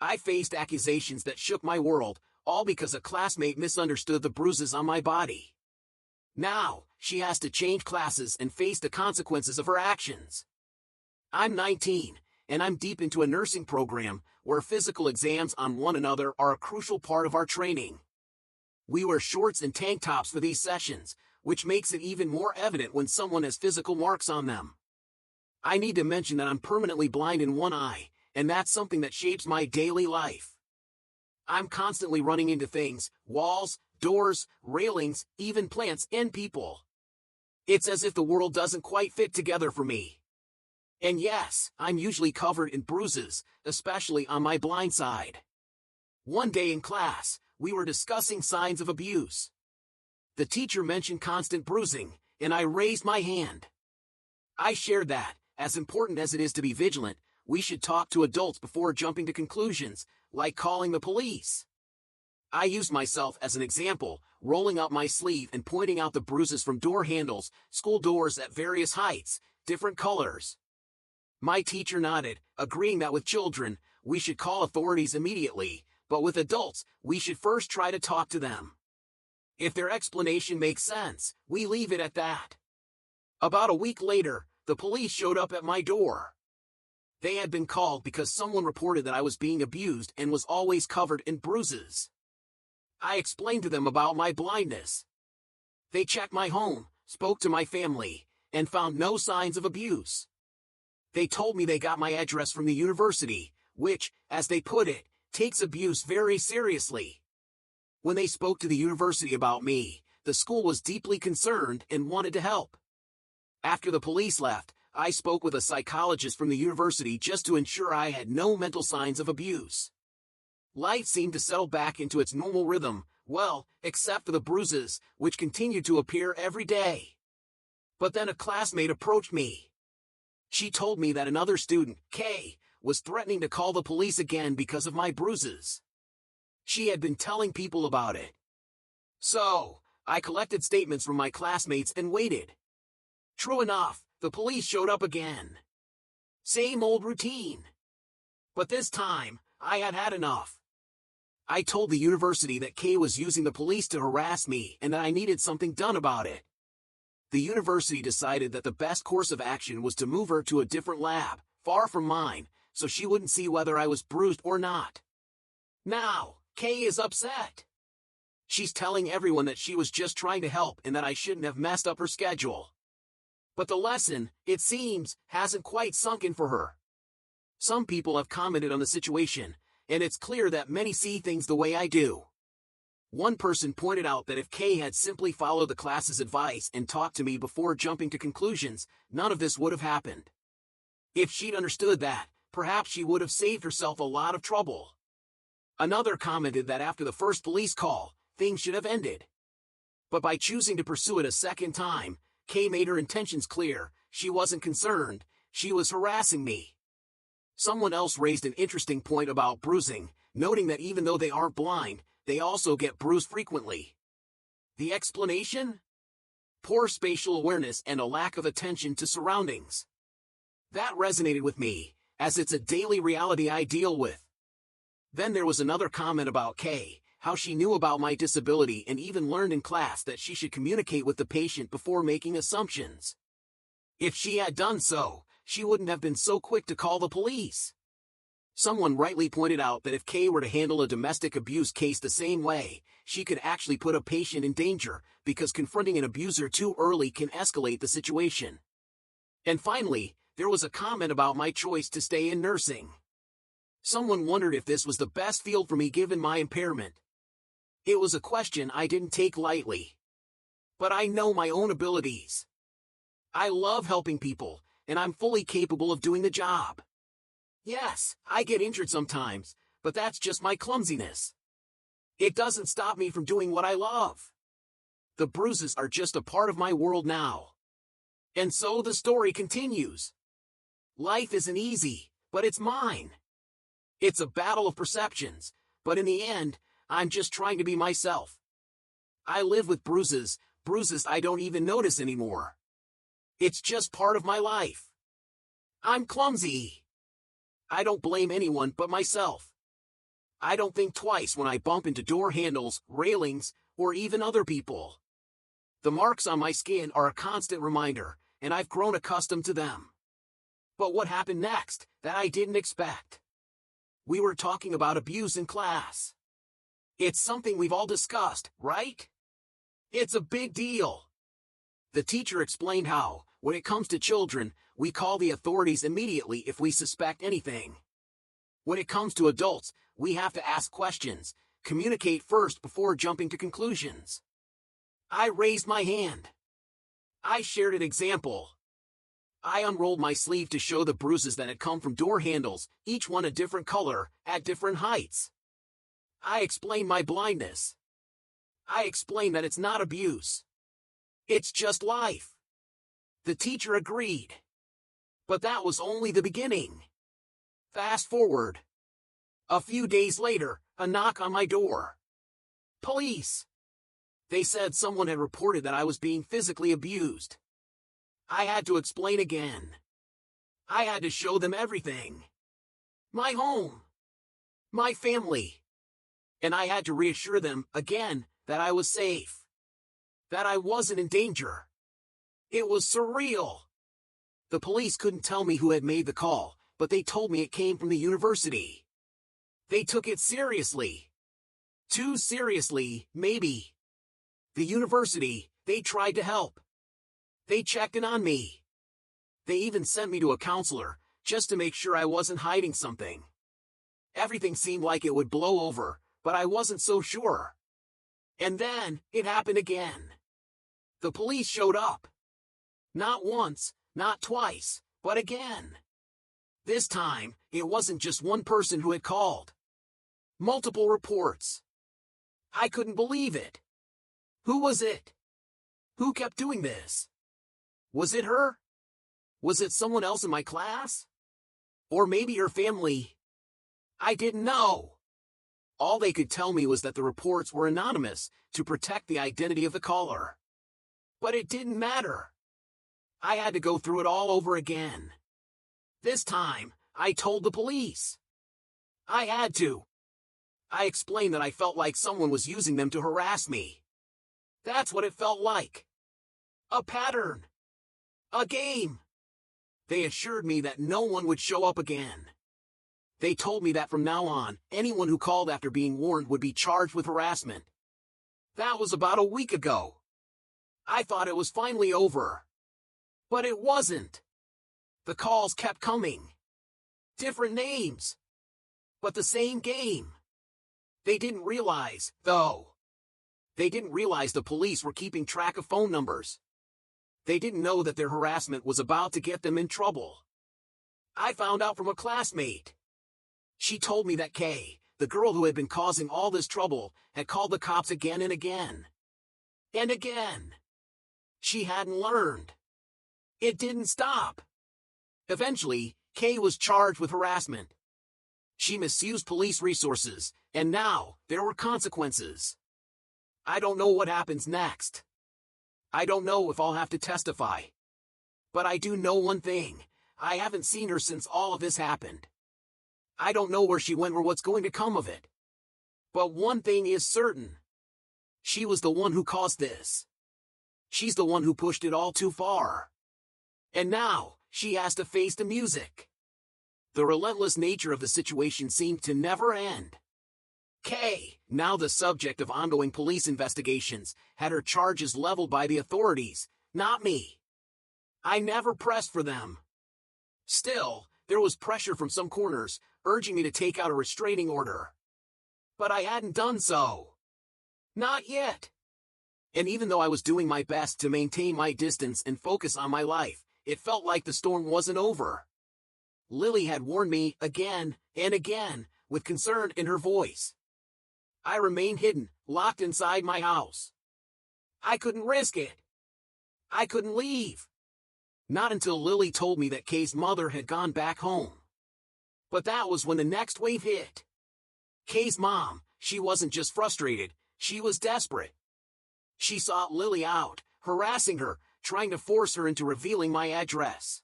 I faced accusations that shook my world, all because a classmate misunderstood the bruises on my body. Now, she has to change classes and face the consequences of her actions. I'm 19, and I'm deep into a nursing program where physical exams on one another are a crucial part of our training. We wear shorts and tank tops for these sessions, which makes it even more evident when someone has physical marks on them. I need to mention that I'm permanently blind in one eye, and that's something that shapes my daily life. I'm constantly running into things, walls, doors, railings, even plants and people. It's as if the world doesn't quite fit together for me. And yes, I'm usually covered in bruises, especially on my blind side. One day in class, we were discussing signs of abuse. The teacher mentioned constant bruising, and I raised my hand. I shared that, as important as it is to be vigilant, we should talk to adults before jumping to conclusions, like calling the police. I used myself as an example, rolling up my sleeve and pointing out the bruises from door handles, school doors at various heights, different colors. My teacher nodded, agreeing that with children, we should call authorities immediately, but with adults, we should first try to talk to them. If their explanation makes sense, we leave it at that. About a week later, the police showed up at my door. They had been called because someone reported that I was being abused and was always covered in bruises. I explained to them about my blindness. They checked my home, spoke to my family, and found no signs of abuse. They told me they got my address from the university, which, as they put it, takes abuse very seriously. When they spoke to the university about me, the school was deeply concerned and wanted to help. After the police left, I spoke with a psychologist from the university just to ensure I had no mental signs of abuse. Life seemed to settle back into its normal rhythm, well, except for the bruises, which continued to appear every day. But then a classmate approached me. She told me that another student, Kay, was threatening to call the police again because of my bruises. She had been telling people about it. So, I collected statements from my classmates and waited. True enough, the police showed up again. Same old routine. But this time, I had had enough. I told the university that Kay was using the police to harass me and that I needed something done about it. The university decided that the best course of action was to move her to a different lab, far from mine, so she wouldn't see whether I was bruised or not. Now, Kay is upset. She's telling everyone that she was just trying to help and that I shouldn't have messed up her schedule. But the lesson, it seems, hasn't quite sunk in for her. Some people have commented on the situation, and it's clear that many see things the way I do. One person pointed out that if Kay had simply followed the class's advice and talked to me before jumping to conclusions, none of this would have happened. If she'd understood that, perhaps she would have saved herself a lot of trouble. Another commented that after the first police call, things should have ended. But by choosing to pursue it a second time, Kay made her intentions clear. She wasn't concerned, she was harassing me. Someone else raised an interesting point about bruising, noting that even though they aren't blind, they also get bruised frequently. The explanation? Poor spatial awareness and a lack of attention to surroundings. That resonated with me, as it's a daily reality I deal with. Then there was another comment about Kay, how she knew about my disability and even learned in class that she should communicate with the patient before making assumptions. If she had done so, she wouldn't have been so quick to call the police. Someone rightly pointed out that if Kay were to handle a domestic abuse case the same way, she could actually put a patient in danger, because confronting an abuser too early can escalate the situation. And finally, there was a comment about my choice to stay in nursing. Someone wondered if this was the best field for me given my impairment. It was a question I didn't take lightly. But I know my own abilities. I love helping people, and I'm fully capable of doing the job. Yes, I get injured sometimes, but that's just my clumsiness. It doesn't stop me from doing what I love. The bruises are just a part of my world now. And so the story continues. Life isn't easy, but it's mine. It's a battle of perceptions, but in the end, I'm just trying to be myself. I live with bruises I don't even notice anymore. It's just part of my life. I'm clumsy. I don't blame anyone but myself. I don't think twice when I bump into door handles, railings, or even other people. The marks on my skin are a constant reminder, and I've grown accustomed to them. But what happened next, that I didn't expect? We were talking about abuse in class. It's something we've all discussed, right? It's a big deal. The teacher explained how, when it comes to children, we call the authorities immediately if we suspect anything. When it comes to adults, we have to ask questions, communicate first before jumping to conclusions. I raised my hand. I shared an example. I unrolled my sleeve to show the bruises that had come from door handles, each one a different color, at different heights. I explained my blindness. I explained that it's not abuse. It's just life. The teacher agreed. But that was only the beginning. Fast forward. A few days later, a knock on my door. Police. They said someone had reported that I was being physically abused. I had to explain again. I had to show them everything. My home. My family. And I had to reassure them, again, that I was safe. That I wasn't in danger. It was surreal. The police couldn't tell me who had made the call, but they told me it came from the university. They took it seriously. Too seriously, maybe. The university, they tried to help. They checked in on me. They even sent me to a counselor, just to make sure I wasn't hiding something. Everything seemed like it would blow over, but I wasn't so sure. And then, it happened again. The police showed up. Not once, not twice, but again. This time, it wasn't just one person who had called. Multiple reports. I couldn't believe it. Who was it? Who kept doing this? Was it her? Was it someone else in my class? Or maybe her family? I didn't know. All they could tell me was that the reports were anonymous, to protect the identity of the caller. But it didn't matter. I had to go through it all over again. This time, I told the police. I had to. I explained that I felt like someone was using them to harass me. That's what it felt like. A pattern. A game. They assured me that no one would show up again. They told me that from now on, anyone who called after being warned would be charged with harassment. That was about a week ago. I thought it was finally over. But it wasn't. The calls kept coming. Different names. But the same game. They didn't realize, though. They didn't realize the police were keeping track of phone numbers. They didn't know that their harassment was about to get them in trouble. I found out from a classmate. She told me that Kay, the girl who had been causing all this trouble, had called the cops again and again. And again. She hadn't learned. It didn't stop. Eventually, Kay was charged with harassment. She misused police resources, and now, there were consequences. I don't know what happens next. I don't know if I'll have to testify. But I do know one thing. I haven't seen her since all of this happened. I don't know where she went or what's going to come of it. But one thing is certain. She was the one who caused this. She's the one who pushed it all too far. And now, she has to face the music. The relentless nature of the situation seemed to never end. Kay, now the subject of ongoing police investigations, had her charges leveled by the authorities, not me. I never pressed for them. Still, there was pressure from some corners, urging me to take out a restraining order. But I hadn't done so. Not yet. And even though I was doing my best to maintain my distance and focus on my life, it felt like the storm wasn't over. Lily had warned me again and again, with concern in her voice. I remained hidden, locked inside my house. I couldn't risk it. I couldn't leave. Not until Lily told me that Kay's mother had gone back home. But that was when the next wave hit. Kay's mom, she wasn't just frustrated, she was desperate. She sought Lily out, harassing her, trying to force her into revealing my address.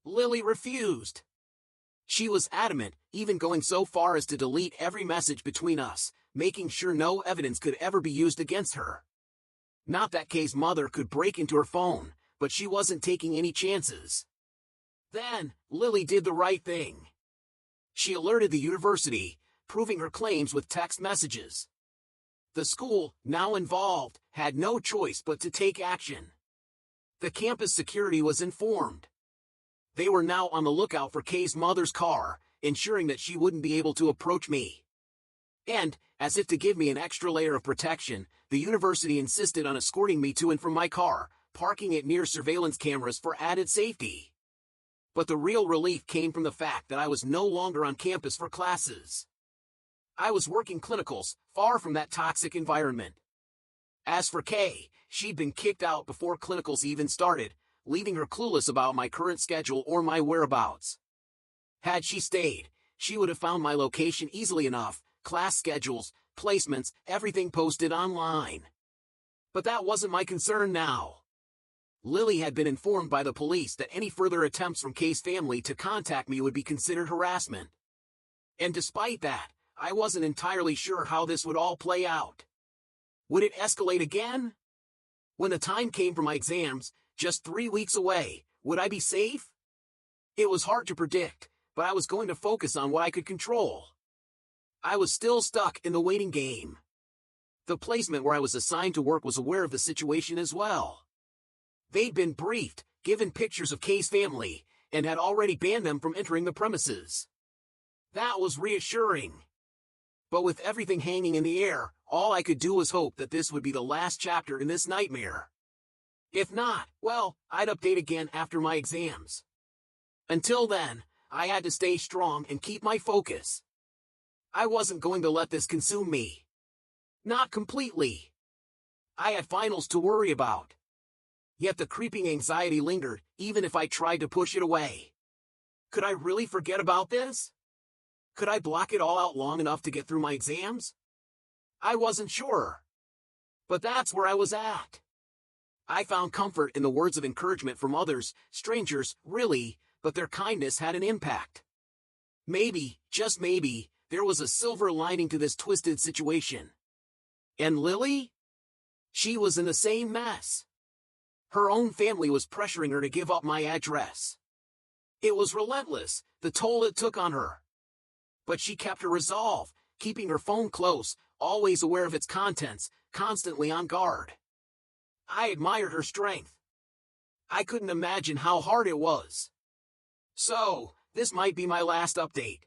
Lily refused. She was adamant, even going so far as to delete every message between us, making sure no evidence could ever be used against her. Not that Kay's mother could break into her phone, but she wasn't taking any chances. Then, Lily did the right thing. She alerted the university, proving her claims with text messages. The school, now involved, had no choice but to take action. The campus security was informed. They were now on the lookout for Kay's mother's car, ensuring that she wouldn't be able to approach me. And, as if to give me an extra layer of protection, the university insisted on escorting me to and from my car, parking it near surveillance cameras for added safety. But the real relief came from the fact that I was no longer on campus for classes. I was working clinicals, far from that toxic environment. As for Kay, she'd been kicked out before clinicals even started, leaving her clueless about my current schedule or my whereabouts. Had she stayed, she would have found my location easily enough, class schedules, placements, everything posted online. But that wasn't my concern now. Lily had been informed by the police that any further attempts from Kay's family to contact me would be considered harassment. And despite that, I wasn't entirely sure how this would all play out. Would it escalate again? When the time came for my exams, just 3 weeks away, would I be safe? It was hard to predict, but I was going to focus on what I could control. I was still stuck in the waiting game. The placement where I was assigned to work was aware of the situation as well. They'd been briefed, given pictures of Kay's family, and had already banned them from entering the premises. That was reassuring. But with everything hanging in the air, all I could do was hope that this would be the last chapter in this nightmare. If not, well, I'd update again after my exams. Until then, I had to stay strong and keep my focus. I wasn't going to let this consume me. Not completely. I had finals to worry about. Yet the creeping anxiety lingered, even if I tried to push it away. Could I really forget about this? Could I block it all out long enough to get through my exams? I wasn't sure. But that's where I was at. I found comfort in the words of encouragement from others, strangers, really, but their kindness had an impact. Maybe, just maybe, there was a silver lining to this twisted situation. And Lily? She was in the same mess. Her own family was pressuring her to give up my address. It was relentless, the toll it took on her. But she kept her resolve, keeping her phone close, always aware of its contents, constantly on guard. I admired her strength. I couldn't imagine how hard it was. So, this might be my last update.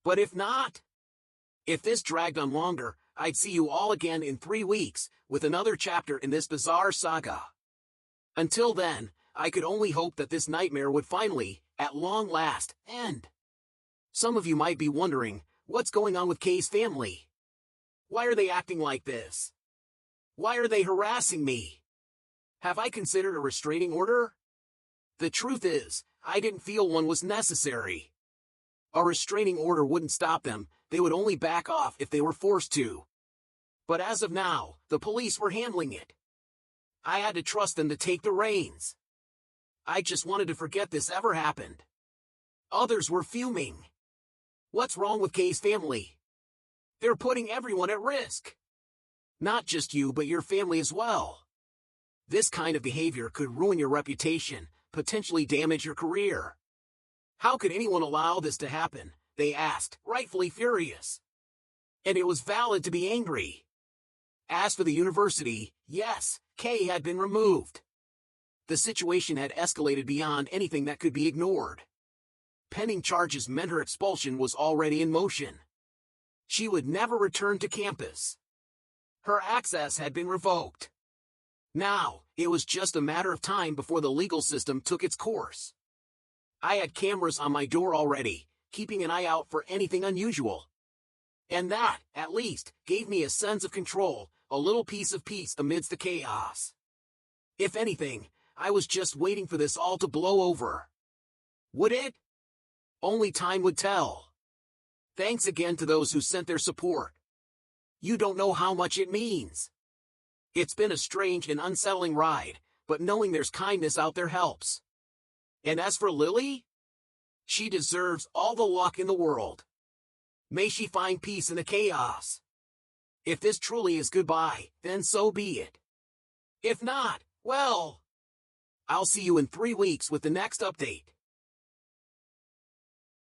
But if not, if this dragged on longer, I'd see you all again in 3 weeks, with another chapter in this bizarre saga. Until then, I could only hope that this nightmare would finally, at long last, end. Some of you might be wondering, what's going on with Kay's family? Why are they acting like this? Why are they harassing me? Have I considered a restraining order? The truth is, I didn't feel one was necessary. A restraining order wouldn't stop them, they would only back off if they were forced to. But as of now, the police were handling it. I had to trust them to take the reins. I just wanted to forget this ever happened. Others were fuming. What's wrong with Kay's family? They're putting everyone at risk. Not just you, but your family as well. This kind of behavior could ruin your reputation, potentially damage your career. How could anyone allow this to happen? They asked, rightfully furious. And it was valid to be angry. As for the university, yes, Kay had been removed. The situation had escalated beyond anything that could be ignored. Pending charges meant her expulsion was already in motion. She would never return to campus. Her access had been revoked. Now, it was just a matter of time before the legal system took its course. I had cameras on my door already, keeping an eye out for anything unusual. And that, at least, gave me a sense of control, a little piece of peace amidst the chaos. If anything, I was just waiting for this all to blow over. Would it? Only time would tell. Thanks again to those who sent their support. You don't know how much it means. It's been a strange and unsettling ride, but knowing there's kindness out there helps. And as for Lily? She deserves all the luck in the world. May she find peace in the chaos. If this truly is goodbye, then so be it. If not, well, I'll see you in 3 weeks with the next update.